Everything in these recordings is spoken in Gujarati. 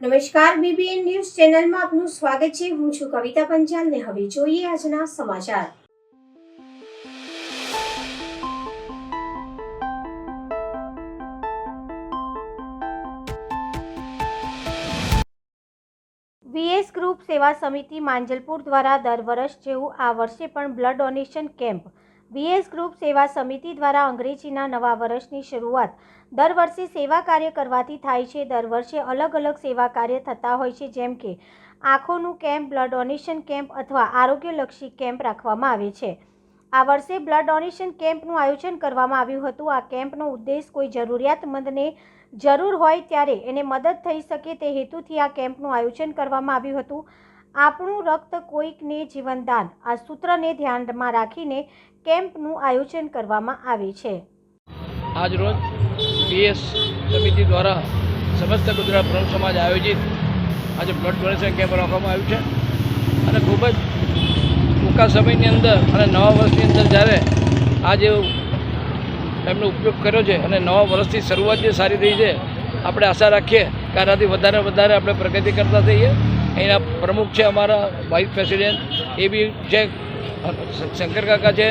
નમસ્કાર, બીબીએન ન્યૂઝ ચેનલમાં આપનું સ્વાગત છે। હું છું કવિતા પંચાલ ને હવે જોઈએ આજના સમાચાર। વીએસ ગ્રુપ સેવા સમિતિ માંજલપુર દ્વારા દર વર્ષ જેવું આ વર્ષે પણ blood donation camp. VS group સેવા સમિતિ દ્વારા અંગ્રેજીના નવા વર્ષની શરૂઆત દર વર્ષે સેવા કાર્ય કરવાથી થાય છે। દર વર્ષે અલગ અલગ સેવા કાર્ય થતા હોય છે, જેમ કે આંખોનું કેમ્પ, બ્લડ ડોનેશન કેમ્પ અથવા આરોગ્યલક્ષી કેમ્પ રાખવામાં આવે છે। આ વર્ષે બ્લડ ડોનેશન કેમ્પનું આયોજન કરવામાં આવ્યું હતું। આ કેમ્પનો ઉદ્દેશ કોઈ જરૂરિયાતમંદને જરૂર હોય ત્યારે એને મદદ થઈ શકે તે હેતુથી આ કેમ્પનું આયોજન કરવામાં આવ્યું હતું। આપણું રક્ત કોઈકને જીવનદાન, આ સૂત્રને ધ્યાનમાં રાખીને કેમ્પનું આયોજન કરવામાં આવે છે। આજ રોજ વીએસ સમિતિ દ્વારા સમસ્ત ગુજરાત બ્રહ્મ સમાજ આયોજિત આજે બ્લડ ડોનેશન કેમ્પ રાખવામાં આવ્યું છે અને ખૂબ જ ટૂંકા સમયની અંદર અને નવા વર્ષની અંદર જ્યારે આજે એમનો ઉપયોગ કર્યો છે અને નવા વર્ષથી શરૂઆત જે સારી થઈ છે, આપણે આશા રાખીએ કે આનાથી વધારે આપણે પ્રગતિ કરતા થઈએ। અહીંના પ્રમુખ છે, અમારા વાઇસ પ્રેસિડેન્ટ એ બી છે, શંકર કાકા છે,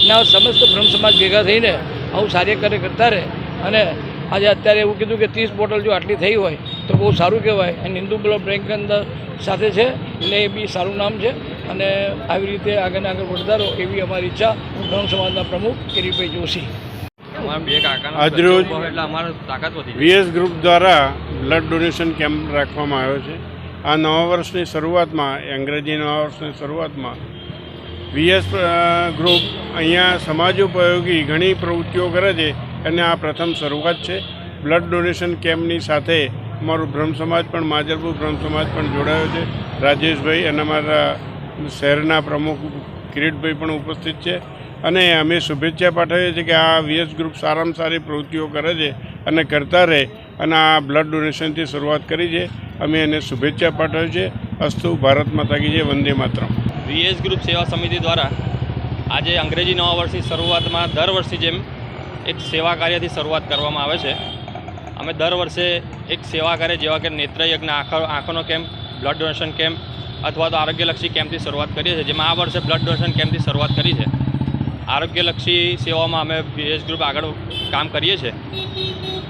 ના સમસ્ત બ્રહ્મ સમાજ ભેગા થઈને આવું સારી કાર્ય કરતા રહે અને આજે અત્યારે એવું કીધું કે 30 બોટલ જો આટલી થઈ હોય તો બહુ સારું કહેવાય। અને હિન્દુ બ્લડ બેંક અંદર સાથે છે એટલે એ બી સારું નામ છે અને આવી રીતે આગળ વધતા રહો એવી અમારી ઈચ્છા બ્રહ્મ સમાજના પ્રમુખ કિરીટભાઈ જોશી। આજરોજ વીએસ ગ્રુપ દ્વારા બ્લડ ડોનેશન કેમ્પ રાખવામાં આવ્યો છે। આ નવા વર્ષની શરૂઆતમાં, અંગ્રેજી નવા વર્ષની શરૂઆતમાં વીએસ ગ્રુપ અહીંયા સમાજોપયોગી ઘણી પ્રવૃત્તિઓ કરે છે અને આ પ્રથમ શરૂઆત છે। બ્લડ ડોનેશન કેમ્પની સાથે અમારું બ્રહ્મ સમાજ પણ, માંજલપુર બ્રહ્મ સમાજ પણ જોડાયો છે। રાજેશભાઈ અને અમારા શહેરના પ્રમુખ કિરીટભાઈ પણ ઉપસ્થિત છે અને અમે શુભેચ્છા પાઠવીએ છીએ કે આ વીએસ ગ્રુપ સારામાં સારી પ્રવૃત્તિઓ કરે છે અને કરતા રહે અને આ બ્લડ ડોનેશનથી શરૂઆત કરી છે। અમે એને શુભેચ્છા પાઠવીએ છીએ। અસ્તુ ભારત માતા કી જય, વંદે માતરમ। વીએસ ગ્રુપ સેવા સમિતિ દ્વારા આજે અંગ્રેજી નવા વર્ષની શરૂઆતમાં દર વર્ષની જેમ એક સેવા કાર્યથી શરૂઆત કરવામાં આવે છે। અમે દર વર્ષે એક સેવા કાર્ય જેવા કે નેત્રયજ્ઞ, આંખોનો કેમ્પ, બ્લડ ડોનેશન કેમ્પ અથવા તો આરોગ્યલક્ષી કેમ્પથી શરૂઆત કરીએ છીએ, જેમાં આ વર્ષે બ્લડ ડોનેશન કેમ્પથી શરૂઆત કરી છે। આરોગ્યલક્ષી સેવામાં અમે વીએસ ગ્રુપ આગળ કામ કરીએ છીએ।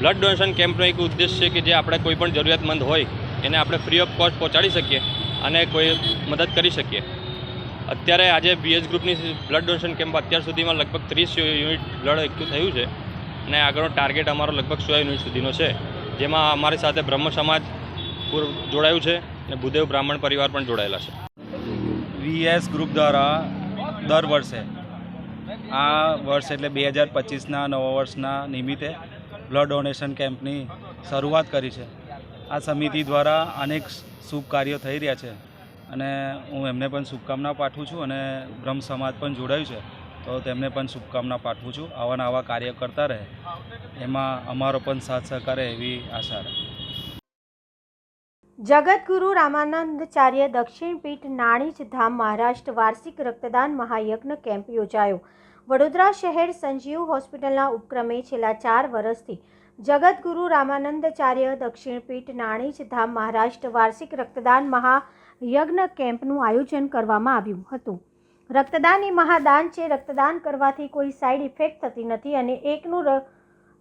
બ્લડ ડોનેશન કેમ્પનો એક ઉદ્દેશ છે કે જે આપણે કોઈ પણ જરૂરિયાતમંદ હોય એને આપણે ફ્રી ઓફ કોસ્ટ પહોંચાડી શકીએ અને કોઈ મદદ કરી શકીએ। અત્યારે આજે વીએસ ગ્રુપની બ્લડ ડોનેશન કેમ્પ અત્યાર સુધીમાં લગભગ 30 યુનિટ બ્લડ એકઠું થયું છે અને આગળનો ટાર્ગેટ અમારો લગભગ 100 યુનિટ સુધીનો છે, જેમાં અમારી સાથે બ્રહ્મ સમાજ જોડાયું છે અને ભૂદેવ બ્રાહ્મણ પરિવાર પણ જોડાયેલા છે। વીએસ ગ્રુપ દ્વારા દર વર્ષે આ વર્ષ એટલે 2025ના નવા વર્ષના નિમિત્તે બ્લડ ડોનેશન કેમ્પની શરૂઆત કરી છે। આ સમિતિ દ્વારા અનેક શુભ કાર્યો થઈ રહ્યા છે અને હું એમને પણ શુભકામના પાઠવું છું અને બ્રહ્મ સમાજ પણ જોડાયું છે તો તેમને પણ શુભકામના પાઠવું છું। આવા કાર્ય કરતા રહે, એમાં અમારો પણ સાથ સહકાર એવી આશા રહે। જગતગુરુ રામાનંદાચાર્ય દક્ષિણ પીઠ નાણીજ ધામ મહારાષ્ટ્ર વાર્ષિક રક્તદાન મહાયજ્ઞ કેમ્પ યોજાયો। વડોદરા શહેર સંજીવ હોસ્પિટલના ઉપક્રમે છેલ્લા 4 વર્ષથી જગતગુરુ રામાનંદાચાર્ય દક્ષિણ પીઠ નાણીજ ધામ મહારાષ્ટ્ર વાર્ષિક રક્તદાન મહાયજ્ઞ કેમ્પનું આયોજન કરવામાં આવ્યું હતું। રક્તદાન એ મહાદાન છે। રક્તદાન કરવાથી કોઈ સાઈડ ઇફેક્ટ થતી નથી અને એકનું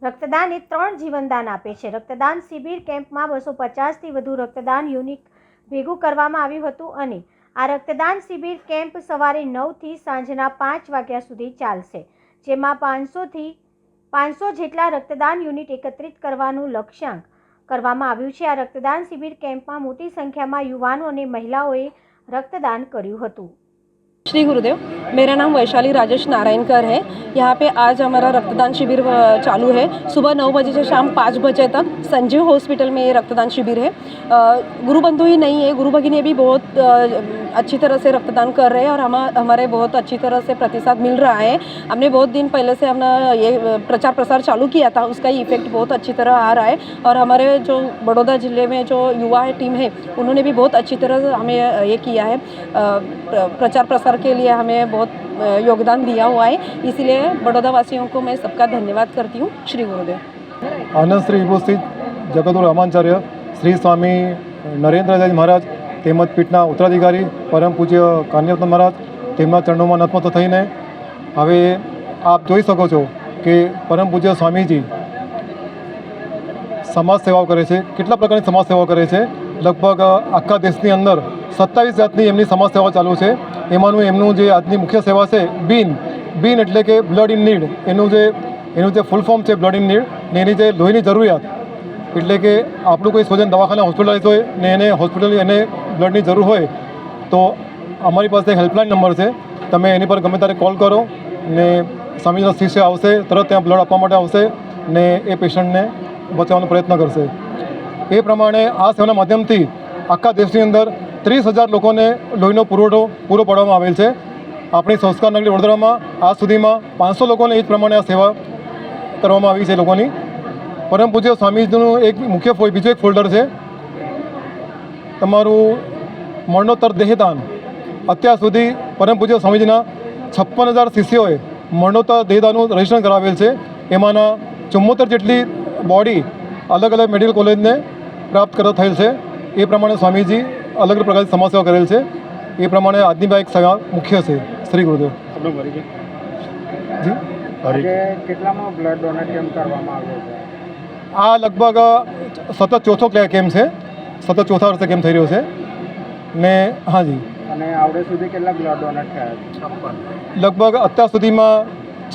રક્તદાન એ 3 જીવનદાન આપે છે। રક્તદાન શિબિર કેમ્પમાં 250થી વધુ રક્તદાન યુનિટ ભેગું કરવામાં આવ્યું હતું અને આ રક્તદાન શિબિર કેમ્પ સવારે 9થી સાંજના 5 વાગ્યા સુધી ચાલશે, જેમાં 500 જેટલા રક્તદાન યુનિટ એકત્રિત કરવાનું લક્ષ્યાંક કરવામાં આવ્યું છે। આ રક્તદાન શિબિર કેમ્પમાં મોટી સંખ્યામાં યુવાનો અને મહિલાઓએ રક્તદાન કર્યું હતું। श्री गुरुदेव, मेरा नाम वैशाली राजेश नारायणकर है। यहाँ पे आज हमारा रक्तदान शिविर चालू है। सुबह 9 बजे से शाम 5 बजे तक संजीव हॉस्पिटल में ये रक्तदान शिविर है। गुरु बंधु ही नहीं है, गुरु भगिनी भी बहुत अच्छी तरह से रक्तदान कर रहे हैं और हमारे बहुत अच्छी तरह से प्रतिसाद मिल रहा है। हमने बहुत दिन पहले से हमने ये प्रचार प्रसार चालू किया था, उसका इफेक्ट बहुत अच्छी तरह आ रहा है और हमारे जो बड़ौदा ज़िले में जो युवा टीम है उन्होंने भी बहुत अच्छी तरह हमें ये किया है, प्रचार प्रसार के लिए हमें बहुत योगदान दिया हुआ है। इसलिए बड़ौदा वासियों को मैं सबका धन्यवाद करती हूँ। श्री गुरुदेव। आनंद श्री उपस्थित जगतगुरु रामाचार्य श्री स्वामी નરેન્દ્રદાસજી મહારાજ તેમજ પીઠના ઉત્તરાધિકારી પરમ પૂજ્ય કાન્યાવતન મહારાજ તેમના ચરણોમાં નતમસ્તક થઈને હવે આપ જોઈ શકો છો કે પરમ પૂજ્ય સ્વામીજી સમાજ સેવાઓ કરે છે. કેટલા પ્રકારની સમાજ સેવાઓ કરે છે? લગભગ આખા દેશની અંદર 27 જાતની એમની સમાજ સેવાઓ ચાલુ છે. એમાંનું એમનું જે આજની મુખ્ય સેવા છે બીન એટલે કે બ્લડ ઇન નીડ, એનું જે ફૂલ ફોર્મ છે બ્લડ ઇન નીડ, ને એની જે લોહીની જરૂરિયાત એટલે કે આપણું કોઈ સ્વજન દવાખાને હોસ્પિટલાઇઝ હોય ને એને બ્લડની જરૂર હોય તો અમારી પાસે હેલ્પલાઇન નંબર છે. તમે એની પર ગમે ત્યારે કોલ કરો ને સ્વામીજીનો શિષ્ય આવશે, તરત ત્યાં બ્લડ આપવા માટે આવશે ને એ પેશન્ટને બચાવવાનો પ્રયત્ન કરશે. એ પ્રમાણે આ સેવાના માધ્યમથી આખા દેશની અંદર 30,000 લોકોને લોહીનો પુરવઠો પૂરો પાડવામાં આવેલ છે. આપણી સંસ્કાર નગરી વડોદરામાં આજ સુધીમાં 500 લોકોને એ જ પ્રમાણે આ સેવા કરવામાં આવી છે લોકોની. પરમ પૂજ્ય સ્વામીજીનું બીજું એક ફોલ્ડર છે તમારું મરણોત્તર દેહદાન. અત્યાર સુધી પરમ પૂજ્ય સ્વામીજીના 56,000 શિષ્યોએ મરણોત્તર દેહદાનનું રજીસ્ટ્રેશન કરાવેલ છે. એમાંના 74 જેટલી બોડી અલગ અલગ મેડિકલ કોલેજને પ્રાપ્ત થયેલ છે. એ પ્રમાણે સ્વામીજી અલગ અલગ પ્રકારની સમાજ સેવા કરેલ છે. એ પ્રમાણે આજની એક સેવા મુખ્ય છે. શ્રી ગુરુદેવ. જી કેટલામાં બ્લડ ડોનેટ કેમ્પ કરવામાં આવ્યો છે? આ લગભગ સતત ચોથો કેમ્પ છે. સતત ચોથા વર્ષે કેમ્પ થઈ રહ્યો છે ને હાજી. અને આવડે સુધી કેટલા બ્લડ ડોનેટ થયા છે? લગભગ અત્યાર સુધીમાં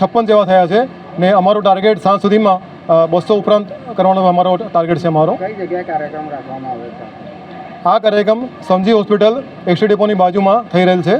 56 જેવા થયા છે ને અમારો ટાર્ગેટ સાંજ સુધીમાં 200 ઉપરાંત કરવાનો અમારો ટાર્ગેટ છે અમારો. કઈ જગ્યાએ કાર્યક્રમ રાખવામાં આવે છે? આ કાર્યક્રમ સમજી હોસ્પિટલ એસટી ડેપોની બાજુમાં થઈ રહેલ છે.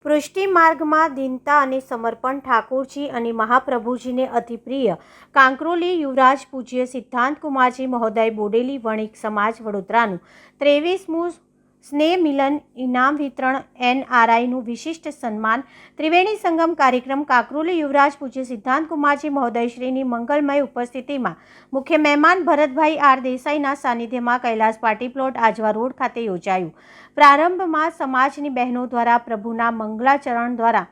પૃષ્ટિ માર્ગમાં દીનતા અને સમર્પણ ઠાકોરજી અને મહાપ્રભુજીને અતિ પ્રિય કાંકરોલી યુવરાજ પૂજ્ય સિદ્ધાંત કુમારજી મહોદય બોડેલી વણિક સમાજ વડોદરાનું 23મું સ્નેહ મિલન ઇનામ વિતરણ NRIનું વિશિષ્ટ સન્માન ત્રિવેણી સંગમ કાર્યક્રમ કાંકરોલી યુવરાજ પૂજ્ય સિદ્ધાંત કુમારજી મહોદયશ્રીની મંગલમય ઉપસ્થિતિમાં મુખ્ય મહેમાન ભરતભાઈ આર દેસાઈના સાનિધ્યમાં Kailash party plot Ajwa road ખાતે યોજાયું. પ્રારંભમાં સમાજની બહેનો દ્વારા પ્રભુના મંગલાચરણ દ્વારા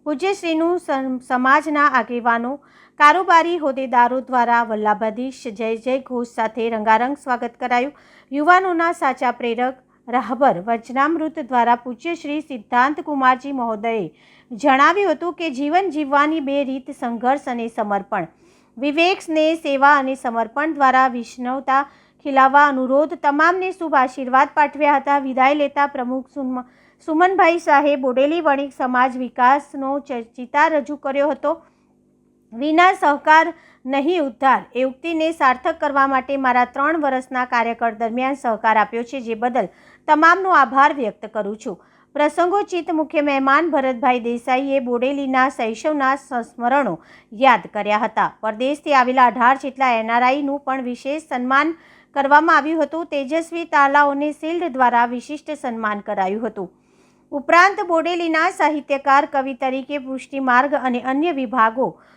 પૂજ્યશ્રીનું સમાજના આગેવાનો કારોબારી હોદ્દેદારો દ્વારા વલ્લભાધીશ જય જય ઘોષ સાથે રંગારંગ સ્વાગત કરાયું. યુવાનોના સાચા પ્રેરક રાહબર વચનામૃત દ્વારા પૂજ્ય શ્રી સિદ્ધાંત કુમારજી મહોદયે જણાવ્યું હતું કે જીવન જીવવાની 2 રીત સંઘર્ષ અને સમર્પણ. વિવેક, સ્નેહ, સેવા અને સમર્પણ દ્વારા વિષ્ણવતા ખીલાવવા અનુરોધ તમામને શુભ આશીર્વાદ પાઠવ્યા હતા. વિદાય લેતા પ્રમુખ સુમનભાઈ શાહે બોડેલી વણિક સમાજ વિકાસનો ચિતાર રજૂ કર્યો હતો. વિના સહકાર નહીં ઉદ્ધાર એ ઉક્તિને સાર્થક કરવા માટે મારા 3 વર્ષના કાર્યકાળ દરમિયાન સહકાર આપ્યો છે, જે બદલ તમામનો આભાર વ્યક્ત કરું છું. પ્રસંગોચિત મુખ્ય મહેમાન ભરતભાઈ દેસાઈએ બોડેલીના શૈશવના સંસ્મરણો યાદ કર્યા હતા. પરદેશથી આવેલા 18 જેટલા NRIનું પણ વિશેષ સન્માન કરવામાં આવ્યું હતું. તેજસ્વી તાલાઓને શિલ્ડ દ્વારા વિશિષ્ટ સન્માન કરાયું હતું. ઉપરાંત બોડેલીના સાહિત્યકાર, કવિ તરીકે પૃષ્ટિ માર્ગ અને અન્ય વિભાગોમાં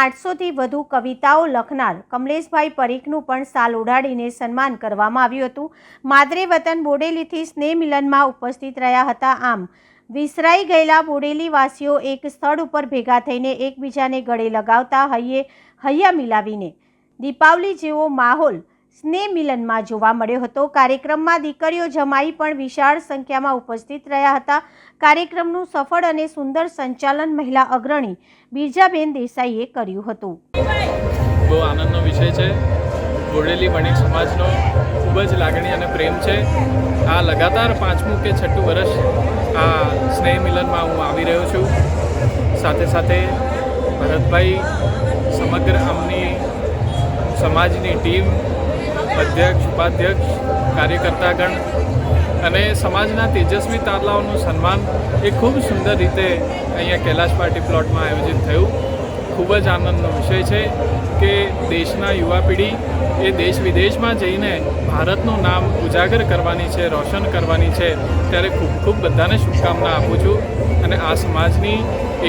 800થી વધુ કવિતાઓ લખનાર કમલેશભાઈ પરીખનું પણ સાલ ઓઢાડીને સન્માન કરવામાં આવ્યું હતું. માદરે વતન બોડેલીથી સ્નેહ મિલનમાં ઉપસ્થિત રહ્યા હતા. આમ વિસરાઈ ગયેલા બોડેલી વાસીઓ એક સ્થળ ઉપર ભેગા થઈને એકબીજાને ગળે લગાવતા હૈયા મિલાવીને દીપાવલી જેવો માહોલ સ્નેહ મિલનમાં જોવા મળ્યો હતો। કાર્યક્રમમાં દીકરીઓ જમાઈ પણ વિશાળ સંખ્યામાં ઉપસ્થિત રહ્યા હતા। કાર્યક્રમનું સફળ અને સુંદર સંચાલન મહિલા અગ્રણી બિરજાબેન દેસાઈએ કર્યું હતું। બહુ આનંદનો વિષય છે। બોડેલી વણિક સમાજનો ખૂબ જ લાગણી અને પ્રેમ છે। આ લગાતાર 5મું કે 6ઠું વર્ષ આ સ્નેહ મિલનમાં હું આવી રહ્યો છું। સાથે સાથે ભરતભાઈ, સમગ્ર આમની સમાજની ટીમ, અધ્યક્ષ, ઉપાધ્યક્ષ, કાર્યકર્તાગણ અને સમાજના તેજસ્વી તારલાઓનું સન્માન એ ખૂબ સુંદર રીતે અહીંયા કૈલાશ પાર્ટી પ્લોટમાં આયોજિત થયું। ખૂબ જ આનંદનો વિષય છે કે દેશના યુવા પેઢી એ દેશ વિદેશમાં જઈને ભારતનું નામ ઉજાગર કરવાની છે, રોશન કરવાની છે। ત્યારે ખૂબ ખૂબ બધાને શુભકામના આપું છું અને આ સમાજની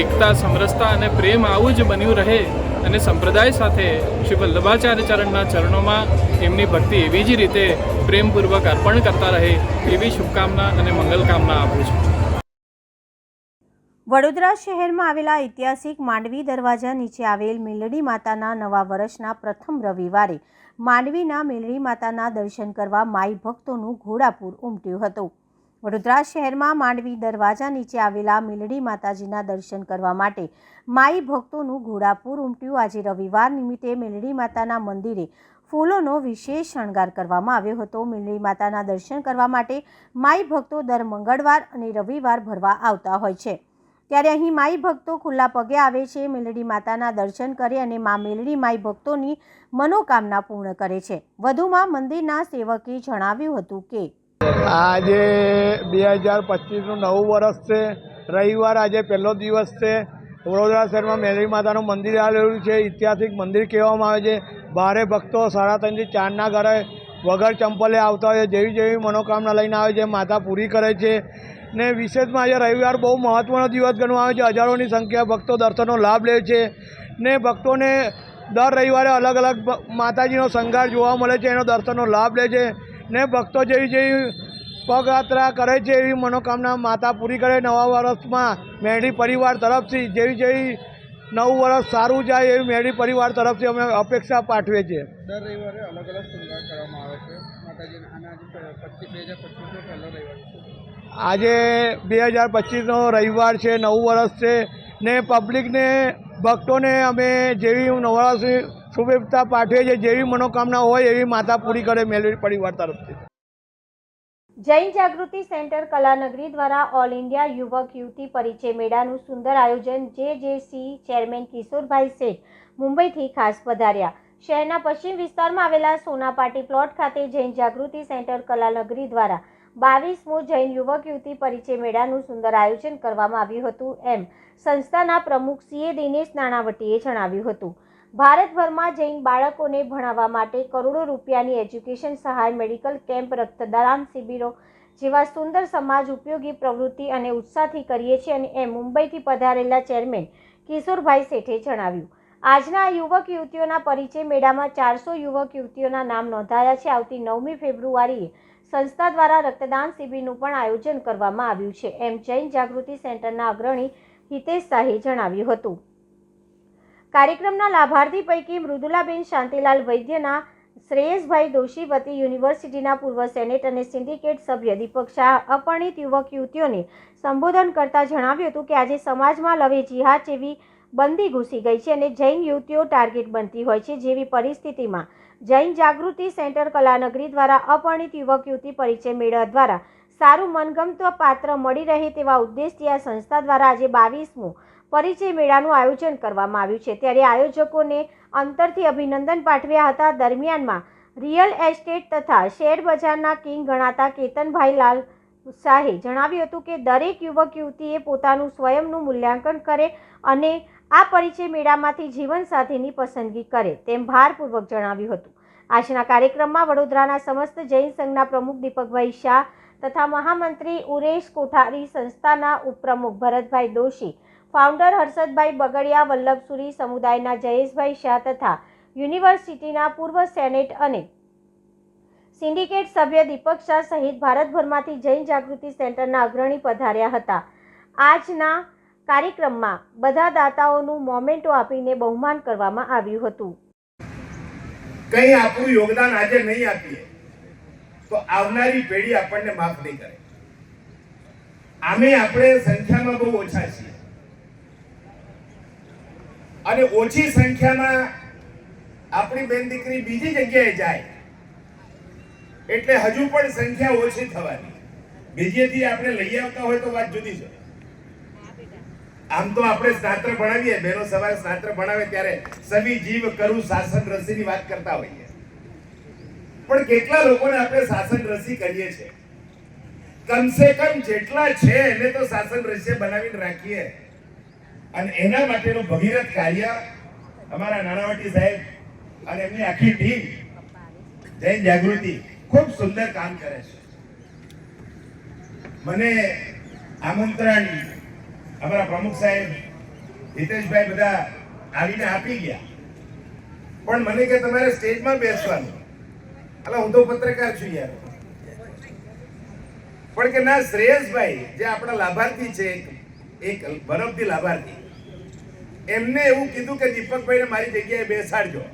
એકતા, સમરસતા અને પ્રેમ આવું જ બન્યું રહે અને સંપ્રદાય સાથે શ્રી વલ્લભાચાર્ય ચરણના ચરણોમાં એમની ભક્તિ એવી જ રીતે પ્રેમપૂર્વક અર્પણ કરતા રહે એવી શુભકામના અને મંગલકામના આપું છું। વડોદરા શહેરમાં આવેલા ઐતિહાસિક માંડવી દરવાજા નીચે આવેલ મેલડી માતાના નવા વર્ષના પ્રથમ રવિવારે માંડવીના મેલડી માતાના દર્શન કરવા માઈ ભક્તોનું ઘોડાપૂર ઉમટ્યું હતું। વડોદરા શહેરમાં માંડવી દરવાજા નીચે આવેલા મેલડી માતાજીના દર્શન કરવા માટે માઈ ભક્તોનું ઘોડાપૂર ઉમટ્યું। આજે રવિવાર નિમિત્તે મેલડી માતાના મંદિરે ફૂલોનો વિશેષ શણગાર કરવામાં આવ્યો હતો। મેલડી માતાના દર્શન કરવા માટે માઈ ભક્તો દર મંગળવાર અને રવિવાર ભરવા આવતા હોય છે, ત્યારે અહીં માઈ ભક્તો ખુલ્લા પગે આવે છે, મેલડી માતાના દર્શન કરે અને મા મેલડી માઈ ભક્તોની મનોકામના પૂર્ણ કરે છે। વધુમાં મંદિરના સેવકે જણાવ્યું હતું કે આજે 2025નું નવું વર્ષ છે। રવિવાર આજે પહેલો દિવસ છે। વડોદરા શહેરમાં મેલડી માતાનું મંદિર આવેલું છે। ઐતિહાસિક મંદિર કહેવામાં આવે છે। ભારે ભક્તો 3:30 થી 4ના ઘરે વગર ચંપલે આવતા હોય છે। જેવી જેવી મનોકામના લઈને આવે છે માતા પૂરી કરે છે। ને વિશેષમાં આજે રવિવાર બહુ મહત્ત્વનો દિવસ ગણવામાં આવે છે। હજારોની સંખ્યા ભક્તો દર્શનનો લાભ લે છે ને ભક્તોને દર રવિવારે અલગ અલગ માતાજીનો શણગાર જોવા મળે છે, એનો દર્શનનો લાભ લે છે ને ભક્તો જેવી જેવી પગયાત્રા કરે છે એવી મનોકામના માતા પૂરી કરે। નવા વર્ષમાં મેલડી પરિવાર તરફથી જેવી જેવી નવું વર્ષ સારું જાય એવી મેલડી પરિવાર તરફથી અમે અપેક્ષા પાઠવીએ છીએ। દર રવિવારે અલગ અલગ શૃંગાર કરવામાં આવે છે માતાજીના, અને આજે 2025નો પહેલો રવિવાર છે। આજે 2025નો રવિવાર છે, નવું વર્ષ છે ને પબ્લિકને ભક્તોને અમે જેવી નવા વર્ષની શુભેચ્છા પાઠવીએ છીએ। જેવી મનોકામના હોય એવી માતા પૂરી કરે મેલડી પરિવાર તરફથી। જૈન જાગૃતિ સેન્ટર કલાનગરી દ્વારા ઓલ ઇન્ડિયા યુવક યુવતી પરિચય મેળાનું સુંદર આયોજન JJC ચેરમેન કિશોરભાઈ શેઠ મુંબઈથી ખાસ પધાર્યા। શહેરના પશ્ચિમ વિસ્તારમાં આવેલા સોનાપાટી પ્લોટ ખાતે જૈન જાગૃતિ સેન્ટર કલાનગરી દ્વારા 22મો જૈન યુવક યુવતી પરિચય મેળાનું સુંદર આયોજન કરવામાં આવ્યું હતું, એમ સંસ્થાના પ્રમુખ CA દિનેશ નાણાવટીએ જણાવ્યું હતું। ભારતભરમાં જૈન બાળકોને ભણાવવા માટે કરોડો રૂપિયાની એજ્યુકેશન સહાય, મેડિકલ કેમ્પ, રક્તદાન શિબિરો જેવા સુંદર સમાજ ઉપયોગી પ્રવૃત્તિ અને ઉત્સાહથી કરીએ છીએ અને એમ મુંબઈથી પધારેલા ચેરમેન કિશોરભાઈ શેઠે જણાવ્યું। આજના યુવક યુવતીઓના પરિચય મેળામાં 400 યુવક યુવતીઓના નામ નોંધાયા છે। આવતી 9મી ફેબ્રુઆરીએ સંસ્થા દ્વારા રક્તદાન શિબિરનું પણ આયોજન કરવામાં આવ્યું છે, એમ જૈન જાગૃતિ સેન્ટરના અગ્રણી હિતેશ શાહે જણાવ્યું હતું। કાર્યક્રમના લાભાર્થી પૈકી મૃદુલાબેન શાંતિલાલ વૈદ્યના શ્રેયસભાઈ દોશી વતી યુનિવર્સિટીના પૂર્વ સેનેટ અને સિન્ડિકેટ સભ્ય દીપક શાહ અપરિણિત યુવક યુવતીઓને સંબોધન કરતા જણાવ્યું હતું કે આજે સમાજમાં લવે જિહાદ જેવી બંદી ઘૂસી ગઈ છે અને જૈન યુવતીઓ ટાર્ગેટ બનતી હોય છે। જેવી પરિસ્થિતિમાં જૈન જાગૃતિ સેન્ટર કલાનગરી દ્વારા અપરિણિત યુવક યુવતી પરિચય મેળા દ્વારા સારું મનગમતું પાત્ર મળી રહે તેવા ઉદ્દેશથી આ સંસ્થા દ્વારા આજે 22મો પરિચય મેળાનું આયોજન કરવામાં આવ્યું છે। ત્યારે આયોજકોને અંતરથી અભિનંદન પાઠવ્યા હતા। દરમિયાનમાં રિયલ એસ્ટેટ તથા શેર બજારના કિંગ ગણાતા કેતનભાઈ લાલ શાહે જણાવ્યું હતું કે દરેક યુવક યુવતીએ પોતાનું સ્વયંનું મૂલ્યાંકન કરે અને આ પરિચય મેળામાંથી જીવનસાથીની પસંદગી કરે તેમ ભારપૂર્વક જણાવ્યું હતું। આજના કાર્યક્રમમાં વડોદરાના સમસ્ત જૈન સંઘના પ્રમુખ દીપકભાઈ શાહ તથા મહામંત્રી ઉરેશ કોઠારી, સંસ્થાના ઉપપ્રમુખ ભરતભાઈ દોશી, ફાઉન્ડર હર્ષદભાઈ બગડિયા, વલ્લભસુરી સમુદાયના જયેશભાઈ શાહ તથા યુનિવર્સિટીના પૂર્વ સેનેટ અને સિન્ડિકેટ સભ્ય દીપક શાહ સહિત ભારતભરમાંથી જૈન જાગૃતિ સેન્ટરના અગ્રણી પધાર્યા હતા। આજના કાર્યક્રમમાં બધા દાતાઓનું મોમેન્ટો આપીને બહુમાન કરવામાં આવ્યું હતું। કંઈ આપણું યોગદાન આજે નહીં આપીએ તો આવનારી પેઢી આપણને માફ નહીં કરે. આમે આપણે સંખ્યામાં બહુ ઓછા છીએ અને ઓછી સંખ્યામાં આપણી બેન દીકરી બીજી જગ્યાએ જાય એટલે હજુ પણ સંખ્યા ઓછી થવાની. બીજેથી આપણે લઈ આવતા હોય તો વાત જુદી છે. આમ તો આપણે સ્નાત્ર ભણાવીએ, બહેનો સવારે સ્નાત્ર ભણાવે ત્યારે સવી જીવ કરું શાસન રસીની વાત કરતા હોઈએ, પણ કેટલા લોકોને આપણે શાસન રસી કરીએ છીએ? કમસે કમ જેટલા છે એને તો શાસન રસી બનાવીને રાખીએ. અને એના માટેનું ભગીરથ કાર્ય અમારા નાણાવટી સાહેબ અને એમની આખી ટીમ જૈન જાગૃતિ ખૂબ સુંદર કામ કરે છે. મને આમંત્રણ અમારા પ્રમુખ સાહેબ હિતેશભાઈ બધા આવીને આપી ગયા, પણ મને કે તમારે સ્ટેજમાં બેસવાનું. એટલે હું તો પત્રકાર છું યાર. પણ કે ના, શ્રેયસભાઈ જે આપણા લાભાર્થી છે, એક બરફથી લાભાર્થી, એમને એવું કીધું કે દીપકભાઈને મારી જગ્યાએ બેસાડજો,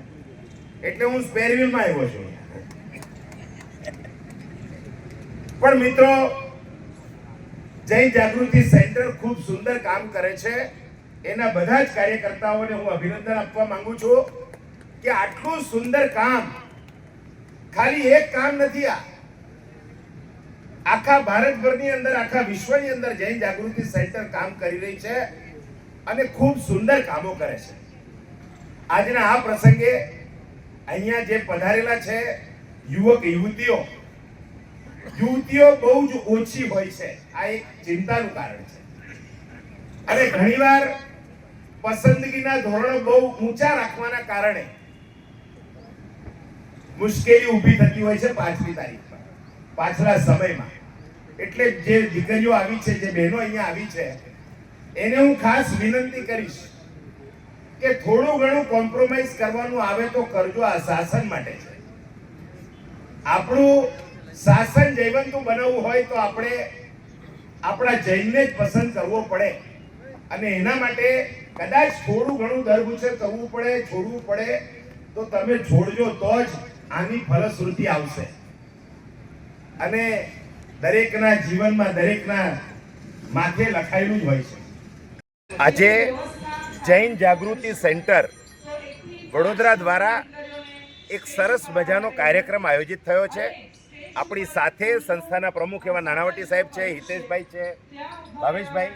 એટલે હું સ્પેર વ્હીલમાં આવ્યો છું. પણ મિત્રો, જૈન જાગૃતિ સેન્ટર ખૂબ સુંદર કામ કરે છે. એના બધા જ કાર્યકર્તાઓને હું અભિનંદન આપવા માંગુ છું કે આટલું સુંદર કામ ખાલી એક કામ નથી. આખા ભારતભરની અંદર, આખા વિશ્વની અંદર જૈન જાગૃતિ સેન્ટર કામ કરી રહી છે અને ખૂબ સુંદર કામો કરે છે. આજના આ પ્રસંગે અહીંયા જે પધારેલા છે યુવક યુવતીઓ બહુ જ ઓછી હોય છે. આ એક ચિંતાનું કારણ છે. અને ઘણીવાર પસંદગીના ધોરણો બહુ ઊંચા રાખવાના કારણે મુશ્કેલી ઊભી થતી હોય છે 5મી તારીખમાં, પાછલા સમયમાં. એટલે જે દીકરીઓ આવી છે, જે બહેનો અહીંયા આવી છે, એને હું ખાસ વિનંતી કરીશ કે થોડું ઘણું કોમ્પ્રોમાઇઝ કરવાનું આવે તો કરજો. આ શાસન માટે છે. આપણું શાસન જયવંતું બનાવવું હોય તો આપણે આપણા જૈનને જ પસંદ કરવો પડે. અને એના માટે કદાચ થોડું ઘણું દરગુચર કરવું પડે, છોડવું પડે, તો તમે છોડજો તો જ આની ફલશ્રુતિ આવશે. અને દરેકના જીવનમાં, દરેકના માથે લખાયેલું જ હોય છે. આજે જૈન જાગૃતિ સેન્ટર વડોદરા દ્વારા એક સરસ મજાનો કાર્યક્રમ આયોજિત થયો છે. આપણી સાથે સંસ્થાના પ્રમુખ એવા નાણાવટી સાહેબ છે, હિતેશભાઈ છે, ભાવેશભાઈ,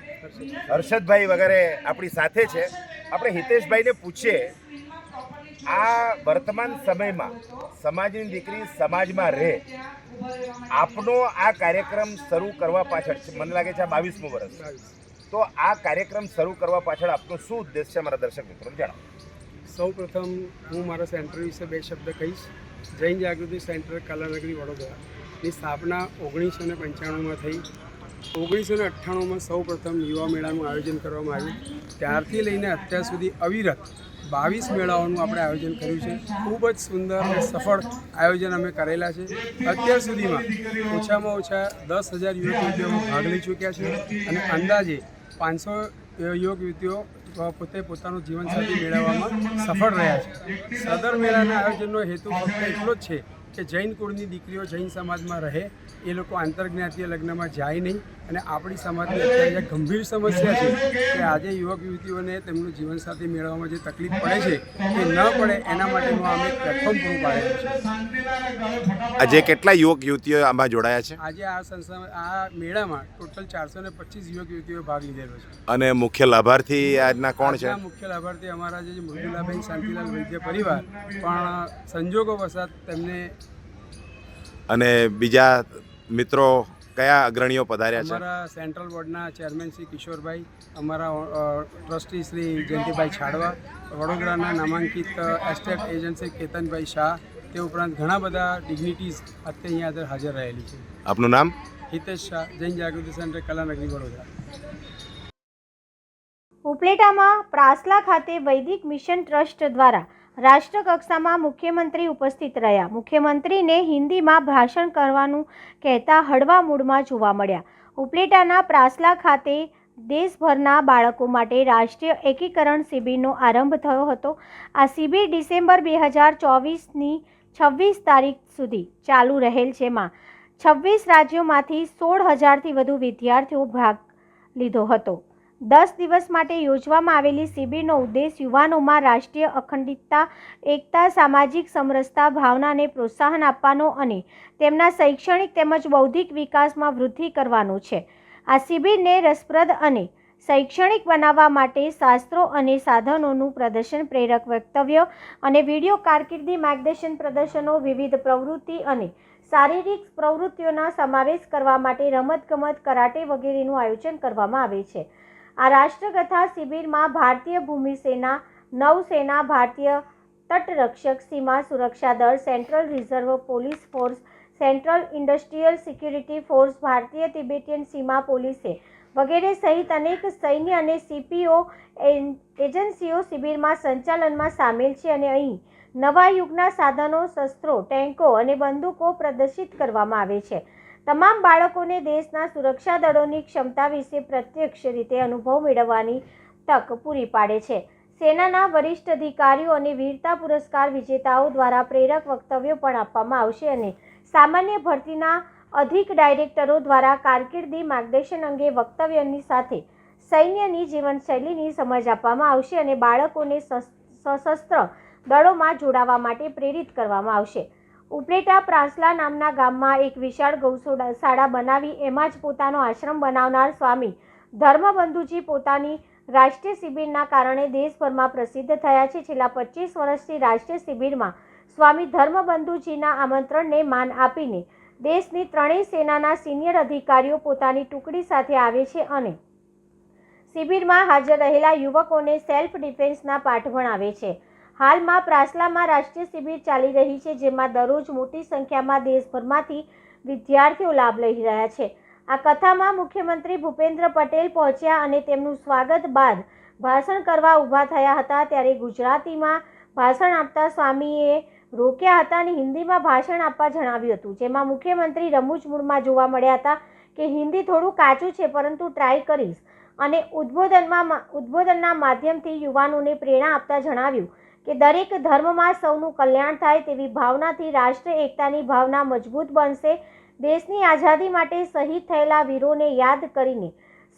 હર્ષદભાઈ વગેરે આપણી સાથે છે. આપણે હિતેશભાઈને પૂછીએ, આ વર્તમાન સમયમાં સમાજની દીકરી સમાજમાં રહે, આપનો આ કાર્યક્રમ શરૂ કરવા પાછળ, મને લાગે છે આ 22મું વર્ષ, તો આ કાર્યક્રમ શરૂ કરવા પાછળ આપનો શું ઉદ્દેશ છે? મારા દર્શક મિત્રો જણાવો. સૌ પ્રથમ હું મારા સેન્ટર વિશે 2 શબ્દ કહીશ. જૈન જાગૃતિ સેન્ટર કલાનગરી વડોદરાની સ્થાપના 1995માં થઈ. 1998માં સૌ પ્રથમ યુવા મેળાનું આયોજન કરવામાં આવ્યું. ત્યારથી લઈને અત્યાર સુધી અવિરત 22 મેળાઓનું આપણે આયોજન કર્યું છે. ખૂબ જ સુંદર અને સફળ આયોજન અમે કરેલા છે. અત્યાર સુધીમાં ઓછામાં ઓછા 10,000 યુવક યુવતીઓ ભાગ લઈ ચૂક્યા છે અને અંદાજે 500 યુવક યુવતીઓ પોતે પોતાનું જીવનસાથી મેળવવામાં સફળ રહ્યા છે. સદર મેળાના આયોજનનો હેતુ ફક્ત એટલો જ છે કે જૈન કુળની દીકરીઓ જૈન સમાજમાં રહે, એ લોકો આંતરજ્ઞાતીય લગ્નમાં જાય નહીં. અને આપણી સમાજની અત્યારે જે ગંભીર સમસ્યા છે કે આજે યુવક યુવતીઓને તેમનું જીવનસાથી મેળવવામાં જે તકલીફ પડે છે એ ન પડે એના માટેનું અમે પ્લેટફોર્મ પૂરું પાડેલું છે. આજે કેટલા યુવક યુવતીઓ આમાં જોડાયા છે? આજે આ આ મેળામાં ટોટલ 425 યુવક યુવતીઓએ ભાગ લીધેલો છે. અને મુખ્ય લાભાર્થી આજના કોણ છે? મુખ્ય લાભાર્થી અમારા જે મૃદુલાબેન શાંતિલાલ વૈદ્ય પરિવાર, પણ સંજોગો વસાત તેમને. અને બીજા મિત્રો કયા અગ્રણીઓ પધાર્યા છે? અમારા સેન્ટ્રલ બોર્ડના ચેરમેન શ્રી કિશોરભાઈ, અમારા ટ્રસ્ટી શ્રી જયંતિભાઈ છાડવા, વડોદરાના નામાંકિત એસ્ટેટ એજન્ટ શ્રી કેતનભાઈ શાહ, તે ઉપરાંત ઘણા બધા ડિગ્નિટીઝ અત્યારે અહીંયા હાજર રહેલી છે. આપનું નામ? હિતેશ શાહ, જૈન જાગૃતિ સેન્ટર કલાનગરી વડોદરા. ઉપલેટામાં પ્રાસલા ખાતે વૈદિક મિશન ટ્રસ્ટ દ્વારા રાષ્ટ્રકક્ષામાં મુખ્યમંત્રી ઉપસ્થિત રહ્યા. મુખ્યમંત્રીને હિન્દીમાં ભાષણ કરવાનું કહેતા હળવા મૂડમાં જોવા મળ્યા. ઉપલેટાના પ્રાસલા ખાતે દેશભરના બાળકો માટે રાષ્ટ્રીય એકીકરણ શિબિરનો આરંભ થયો હતો. આ શિબિર ડિસેમ્બર 2024ની 26 તારીખ સુધી ચાલુ રહેલ, જેમાં 26 રાજ્યોમાંથી 16,000થી વધુ વિદ્યાર્થીઓ ભાગ લીધો હતો. 10 દિવસ માટે યોજવામાં આવેલી શિબિરનો ઉદ્દેશ યુવાનોમાં રાષ્ટ્રીય અખંડિતતા, એકતા, સામાજિક સમરસતા ભાવનાને પ્રોત્સાહન આપવાનો અને તેમના શૈક્ષણિક તેમજ બૌદ્ધિક વિકાસમાં વૃદ્ધિ કરવાનો છે. આ શિબિરને રસપ્રદ અને શૈક્ષણિક બનાવવા માટે શાસ્ત્રો અને સાધનોનું પ્રદર્શન, પ્રેરક વક્તવ્ય અને વિડીયો, કારકિર્દી માર્ગદર્શન પ્રદર્શનો, વિવિધ પ્રવૃત્તિ અને શારીરિક પ્રવૃત્તિઓના સમાવેશ કરવા માટે રમતગમત, કરાટે વગેરેનું આયોજન કરવામાં આવે છે. આ રાષ્ટ્રકથા શિબિરમાં ભારતીય ભૂમિસેના, નૌસેના, ભારતીય તટરક્ષક, સીમા સુરક્ષા દળ, central reserve police force, central industrial security force, ભારતીય તિબેટિયન સીમા પોલીસે વગેરે સહિત અનેક સૈન્ય અને CPO એજન્સીઓ શિબિરમાં સંચાલનમાં સામેલ છે અને અહીં નવા યુગના સાધનો, શસ્ત્રો, ટેન્કો અને બંદૂકો પ્રદર્શિત કરવામાં આવે છે. તમામ બાળકોને દેશના સુરક્ષા દળોની ક્ષમતા વિશે પ્રત્યક્ષ રીતે અનુભવ મેળવવાની તક પૂરી પાડે છે. સેનાના વરિષ્ઠ અધિકારીઓ અને વીરતા પુરસ્કાર વિજેતાઓ દ્વારા પ્રેરક વક્તવ્યો પણ આપવામાં આવશે અને સામાન્ય ભરતીના અધિક ડાયરેક્ટરો દ્વારા કારકિર્દી માર્ગદર્શન અંગે વક્તવ્યની સાથે સૈન્યની જીવનશૈલીની સમજ આપવામાં આવશે અને બાળકોને સશસ્ત્ર દળોમાં જોડાવા માટે પ્રેરિત કરવામાં આવશે. ઉપલેટા પ્રાસલા નામના ગામમાં એક વિશાળ ગૌશાળા બનાવી એમાં જ પોતાનો આશ્રમ બનાવનાર સ્વામી ધર્મબંધુજી પોતાની રાષ્ટ્રીય શિબિરના કારણે દેશભરમાં પ્રસિદ્ધ થયા છે. છેલ્લા 25 વર્ષથી રાષ્ટ્રીય શિબિરમાં સ્વામી ધર્મબંધુજીના આમંત્રણને માન આપીને દેશની ત્રણેય સેનાના સિનિયર અધિકારીઓ પોતાની ટુકડી સાથે આવે છે અને શિબિરમાં હાજર રહેલા યુવકોને સેલ્ફ ડિફેન્સના પાઠ ભણાવે છે. હાલમાં પ્રાસલામાં રાષ્ટ્રીય શિબિર ચાલી રહી છે, જેમાં દરરોજ મોટી સંખ્યામાં દેશભરમાંથી વિદ્યાર્થીઓ લાભ લઈ રહ્યા છે. આ કથામાં મુખ્યમંત્રી ભૂપેન્દ્ર પટેલ પહોંચ્યા અને તેમનું સ્વાગત બાદ ભાષણ કરવા ઊભા થયા હતા. ત્યારે ગુજરાતીમાં ભાષણ આપતા સ્વામીએ રોક્યા હતા અને હિન્દીમાં ભાષણ આપવા જણાવ્યું હતું, જેમાં મુખ્યમંત્રી રમૂજ મૂડમાં જોવા મળ્યા હતા કે હિન્દી થોડું કાચું છે પરંતુ ટ્રાય કરીશ અને ઉદ્બોધનના માધ્યમથી યુવાનોને પ્રેરણા આપતા જણાવ્યું કે દરેક ધર્મમાં સૌનું કલ્યાણ થાય તેવી ભાવનાથી રાષ્ટ્ર એકતાની ભાવના મજબૂત બનશે. દેશની આઝાદી માટે શહીદ થયેલા વીરોને યાદ કરીને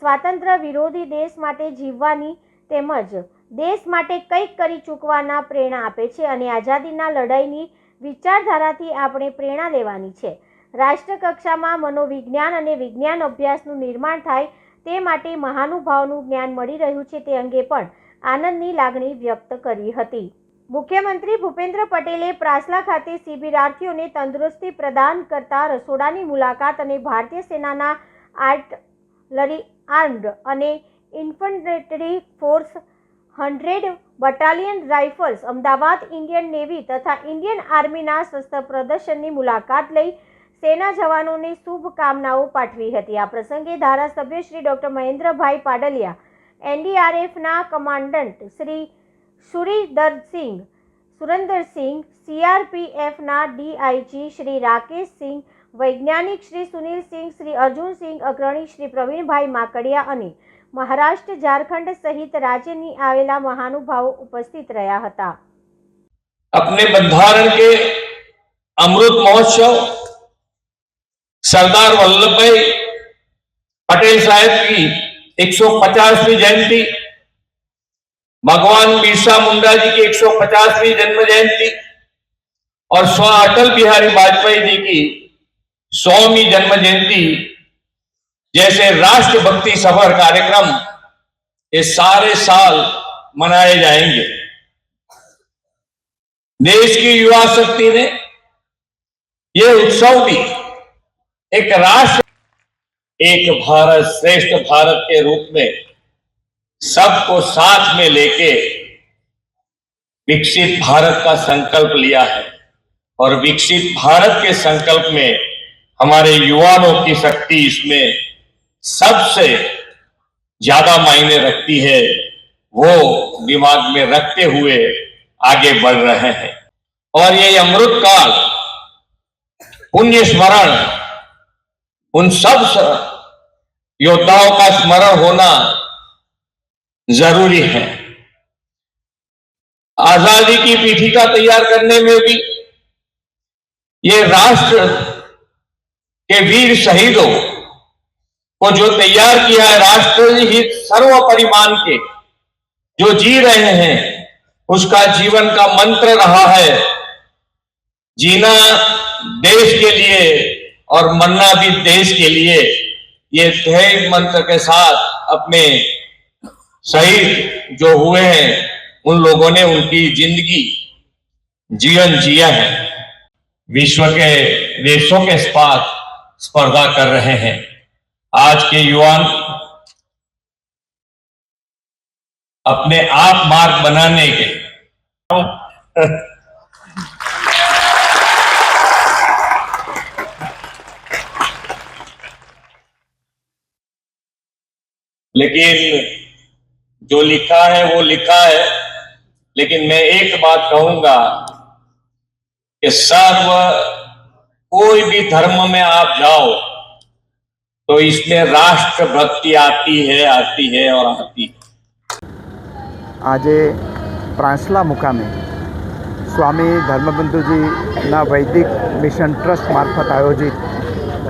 સ્વાતંત્ર્ય વિરોધી દેશ માટે જીવવાની તેમજ દેશ માટે કંઈક કરી ચૂકવાના પ્રેરણા આપે છે અને આઝાદીના લડાઈની વિચારધારાથી આપણે પ્રેરણા લેવાની છે. રાષ્ટ્રકક્ષામાં મનોવિજ્ઞાન અને વિજ્ઞાન અભ્યાસનું નિર્માણ થાય તે માટે મહાનુભાવનું જ્ઞાન મળી રહ્યું છે તે અંગે પણ આનંદની લાગણી વ્યક્ત કરી હતી. મુખ્યમંત્રી ભૂપેન્દ્ર પટેલે પ્રાસલા ખાતે શિબિરાર્થીઓને તંદુરસ્તી પ્રદાન કરતા રસોડાની મુલાકાત અને ભારતીય સેનાના આર્ટલરી, આર્મ્ડ અને infantry force, 100 battalion rifles, Ahmedabad Indian navy તથા ઇન્ડિયન આર્મીના શસ્ત્ર પ્રદર્શનની મુલાકાત લઈ સેના જવાનોને શુભકામનાઓ પાઠવી હતી. આ પ્રસંગે ધારાસભ્ય શ્રી ડૉક્ટર મહેન્દ્રભાઈ પાડલિયા, NDRFના કમાન્ડન્ટ શ્રી સુરેન્દરસિંહ, CRPFના DIG શ્રી રાકેશસિંહ, વૈજ્ઞાનિક શ્રી સુનિલસિંહ, શ્રી અર્જુનસિંહ અગ્રણી, શ્રી પ્રવીણભાઈ માકડિયા અને મહારાષ્ટ્ર, ઝારખંડ સહિત રાજ્યની આવેલા મહાનુભાવો ઉપસ્થિત રહ્યા હતા. अपने बंधारण के अमृत महोत्सव सरदार वल्लभभाई पटेल साहब की 150वीं जयंती, भगवान बिरसा मुंडा जी की 150वीं जन्म जयंती और स्व अटल बिहारी वाजपेयी जी की 100वीं जन्म जयंती जैसे राष्ट्रभक्ति सफर कार्यक्रम ये सारे साल मनाए जाएंगे. देश की युवा शक्ति ने ये उत्सव भी एक राष्ट्र, एक भारत श्रेष्ठ भारत के रूप में सबको साथ में लेके विकसित भारत का संकल्प लिया है और विकसित भारत के संकल्प में हमारे युवाओं की शक्ति इसमें सबसे ज्यादा मायने रखती है. वो दिमाग में रखते हुए आगे बढ़ रहे हैं और ये अमृत काल पुण्य स्मरण उन सब योद्धाओं का स्मरण होना जरूरी है. आजादी की पीठिका तैयार करने में भी ये राष्ट्र के वीर शहीदों को जो तैयार किया है, राष्ट्र हित सर्वोपरि मान के जो जी रहे हैं, उसका जीवन का मंत्र रहा है जीना देश के लिए और मरना भी देश के लिए। ये ध्येय मंत्र के साथ अपने शहीद जो हुए हैं, उन लोगों ने उनकी जिंदगी जीवन जिया है। विश्व के देशों के साथ स्पर्धा कर रहे हैं। आज के युवा अपने आप मार्ग बनाने के लेकिन जो लिखा है वो लिखा है। लेकिन मैं एक बात कहूंगा कि कोई भी धर्म में आप जाओ तो इसमें राष्ट्र भक्ति आती है और आती है। આજે પ્રાંસલા મુકામે સ્વામી ધર્મબંધુજીના વૈદિક મિશન ટ્રસ્ટ મારફત આયોજિત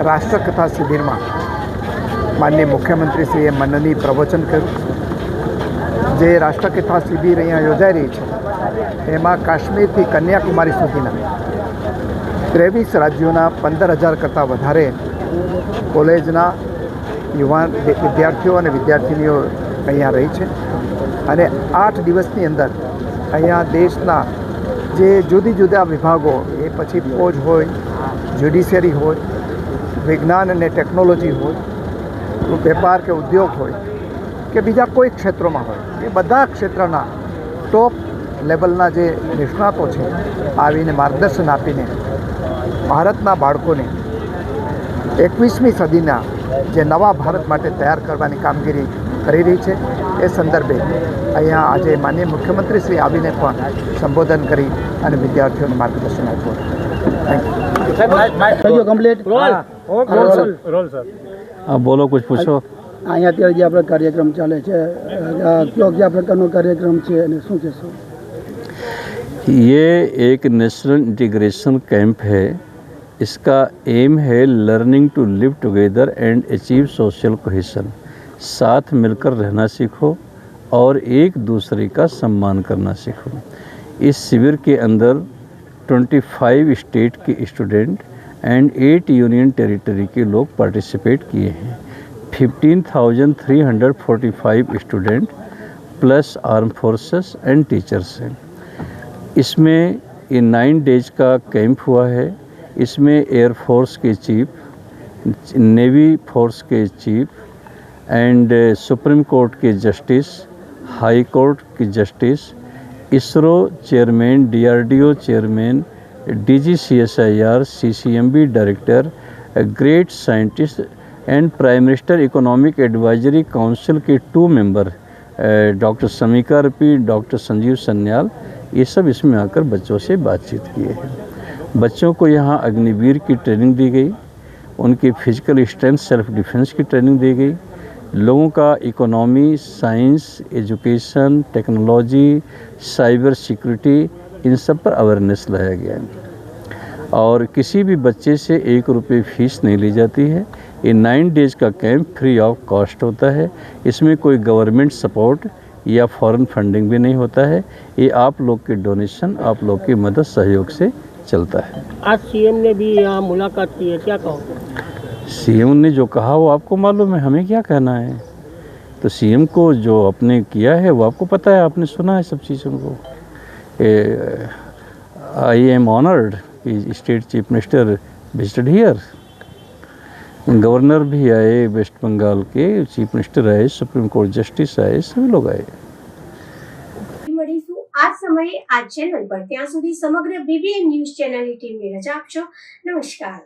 રાષ્ટ્રકથા શિબિરમાં માનનીય મુખ્યમંત્રીશ્રીએ મનની પ્રવચન કર્યું। જે રાષ્ટ્રકથા શિબિર અહીંયા યોજાઈ રહી છે એમાં કાશ્મીરથી કન્યાકુમારી સુધીના 23 રાજ્યોના 15,000 કરતાં વધારે કોલેજના યુવાન વિદ્યાર્થીઓ અને વિદ્યાર્થીનીઓ અહીંયા રહી છે અને 8 દિવસની અંદર અહીંયા દેશના જે જુદી જુદા વિભાગો, એ પછી ફોજ હોય, જ્યુડિશિયરી હોય, વિજ્ઞાન અને ટેકનોલોજી હોય, વેપાર કે ઉદ્યોગ હોય કે બીજા કોઈ ક્ષેત્રોમાં હોય, એ બધા ક્ષેત્રના ટોપ લેવલના જે નિષ્ણાતો છે આવીને માર્ગદર્શન આપીને ભારતના બાળકોને 21મી સદીના જે નવા ભારત માટે તૈયાર કરવાની કામગીરી કરી રહી છે, એ સંદર્ભે અહીંયા આજે માનનીય મુખ્યમંત્રીશ્રી આવીને પણ સંબોધન કરી અને વિદ્યાર્થીઓને માર્ગદર્શન આપ્યું। Thank you. Complete role sir. બોલો, कुछ પૂછો। અહીંયા અત્યારે જે આપણો કાર્યક્રમ ચાલે છે, કયા પ્રકારનો કાર્યક્રમ છે અને શું કહેશો? ये एक नेशनल इंटीग्रेशन कैंप है। इसका एम है learning to live together and achieve social cohesion. साथ मिलकर रहना सीखो और एक दूसरे का सम्मान करना सीखो। इस शिविर के अंदर 25 स्टेट के स्टूडेंट एंड 8 यूनियन टेरिटरी के लोग पार्टिसिपेट किए हैं। 15,345 student plus arm forces and teachers हैं। इसमें ये 9 डेज का कैंप हुआ है। इसमें एयरफोर्स के चीफ, नेवी फोर्स के चीफ एंड सुप्रीम कोर्ट के जस्टिस, हाई कोर्ट के justice, ISRO chairman, DRDO chairman, DGCSIR, CCMB director, great scientist and prime minister economic advisory council के 2 member doctor Shamika Ravi, doctor Sanjeev Sanyal, ये सब इसमें आकर बच्चों से बातचीत किए हैं। बच्चों को यहाँ अग्निवीर की ट्रेनिंग दी गई, उनकी फिजिकल स्ट्रेंथ, सेल्फ डिफेंस की ट्रेनिंग दी गई। लोगों का economy, science, education, technology, cyber security, इन सब पर अवेयरनेस लाया गया है। और किसी भी बच्चे से 1 रुपये फीस नहीं ली जाती है। ये 9 डेज का कैंप फ्री ऑफ कॉस्ट होता है। इसमें कोई गवर्नमेंट सपोर्ट या फॉरेन फंडिंग भी नहीं होता है। ये आप लोग के डोनेशन, आप लोग की मदद, सहयोग से चलता है। आज सीएम ने भी यहाँ मुलाकात की है, क्या कहो? सीएम ने जो कहा वो आपको मालूम है, हमें क्या कहना है। तो सीएम को जो आपने किया है वो आपको पता है, आपने सुना है सब चीज़ों को। आई एम ऑनर्ड कि state chief minister visited here, governor भी आए, वेस्ट बंगाल के चीफ मिनिस्टर आए, सुप्रीम कोर्ट जस्टिस आए, सभी लोग आए। आज समय आज चैनल पर, ત્યાં સુધી સમગ્ર BBN ન્યૂઝ ચેનલની ટીમને રજા આપશો। નમસ્કાર।